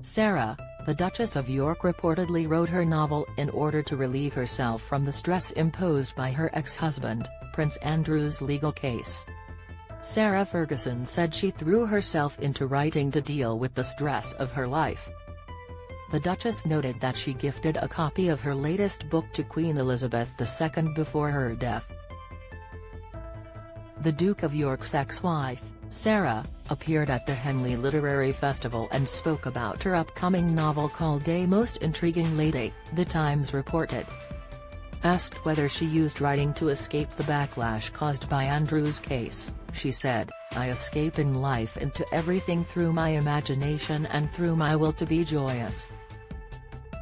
Sarah, the Duchess of York, reportedly wrote her novel in order to relieve herself from the stress imposed by her ex-husband, Prince Andrew's legal case. Sarah Ferguson said she threw herself into writing to deal with the stress of her life. The Duchess noted that she gifted a copy of her latest book to Queen Elizabeth II before her death. The Duke of York's ex-wife, Sarah, appeared at the Henley Literary Festival and spoke about her upcoming novel called A Most Intriguing Lady, The Times reported. Asked whether she used writing to escape the backlash caused by Andrew's case, she said, "I escape in life into everything through my imagination and through my will to be joyous."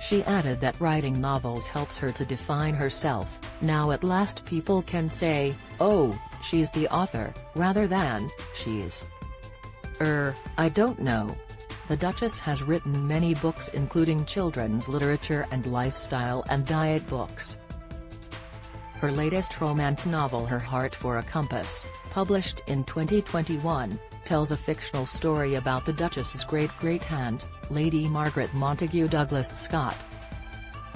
She added that writing novels helps her to define herself. "Now at last people can say, oh, she's the author, rather than, she's. I don't know." The Duchess has written many books including children's literature and lifestyle and diet books. Her latest romance novel Her Heart for a Compass, published in 2021, tells a fictional story about the Duchess's great-great-aunt, Lady Margaret Montagu Douglas Scott.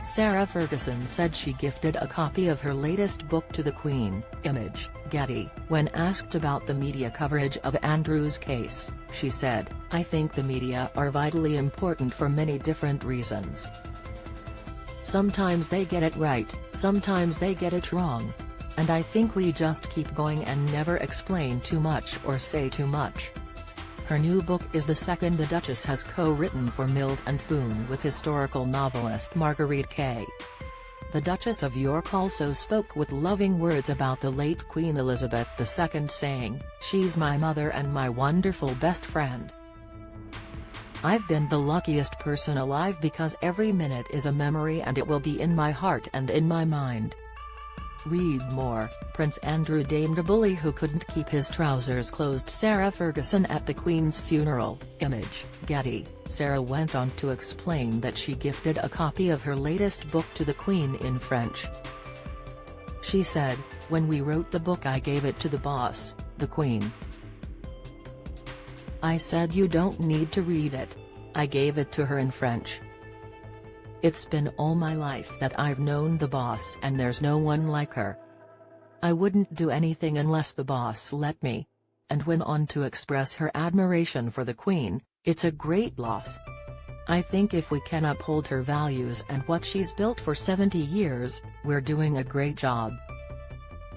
Sarah Ferguson said she gifted a copy of her latest book to the Queen, Image, Getty. When asked about the media coverage of Andrew's case, she said, "I think the media are vitally important for many different reasons. Sometimes they get it right, sometimes they get it wrong. And I think we just keep going and never explain too much or say too much." Her new book is the second the Duchess has co-written for Mills and Boon with historical novelist Marguerite Kay. The Duchess of York also spoke with loving words about the late Queen Elizabeth II, saying, "She's my mother and my wonderful best friend. I've been the luckiest person alive because every minute is a memory and it will be in my heart and in my mind." Read more. Prince Andrew damed a bully who couldn't keep his trousers closed. Sarah Ferguson at the Queen's funeral. Image, Getty. Sarah went on to explain that she gifted a copy of her latest book to the Queen in French. She said, "When we wrote the book I gave it to the boss, the Queen. I said you don't need to read it. I gave it to her in French. It's been all my life that I've known the boss and there's no one like her. I wouldn't do anything unless the boss let me," and went on to express her admiration for the Queen. "It's a great loss. I think if we can uphold her values and what she's built for 70 years, we're doing a great job.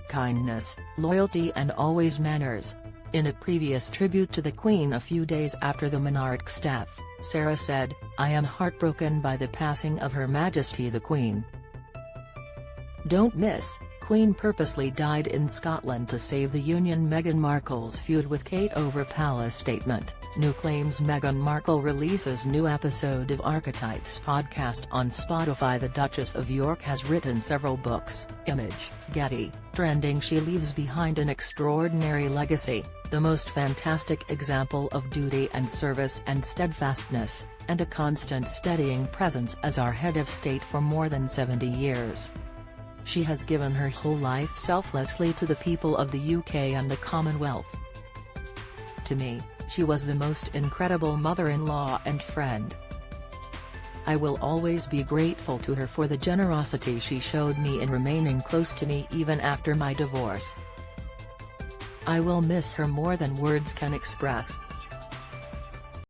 Kindness, loyalty and always manners." In a previous tribute to the Queen a few days after the monarch's death, Sarah said, "I am heartbroken by the passing of Her Majesty the Queen. Don't miss, Queen purposely died in Scotland to save the Union." Meghan Markle's feud with Kate over palace statement. New claims. Meghan Markle releases new episode of Archetypes podcast on Spotify. The Duchess of York has written several books. Image, Getty. Trending. She leaves behind an extraordinary legacy, the most fantastic example of duty and service and steadfastness, and a constant steadying presence as our head of state for more than 70 years. She has given her whole life selflessly to the people of the UK and the Commonwealth. To me, she was the most incredible mother-in-law and friend. I will always be grateful to her for the generosity she showed me in remaining close to me even after my divorce. I will miss her more than words can express.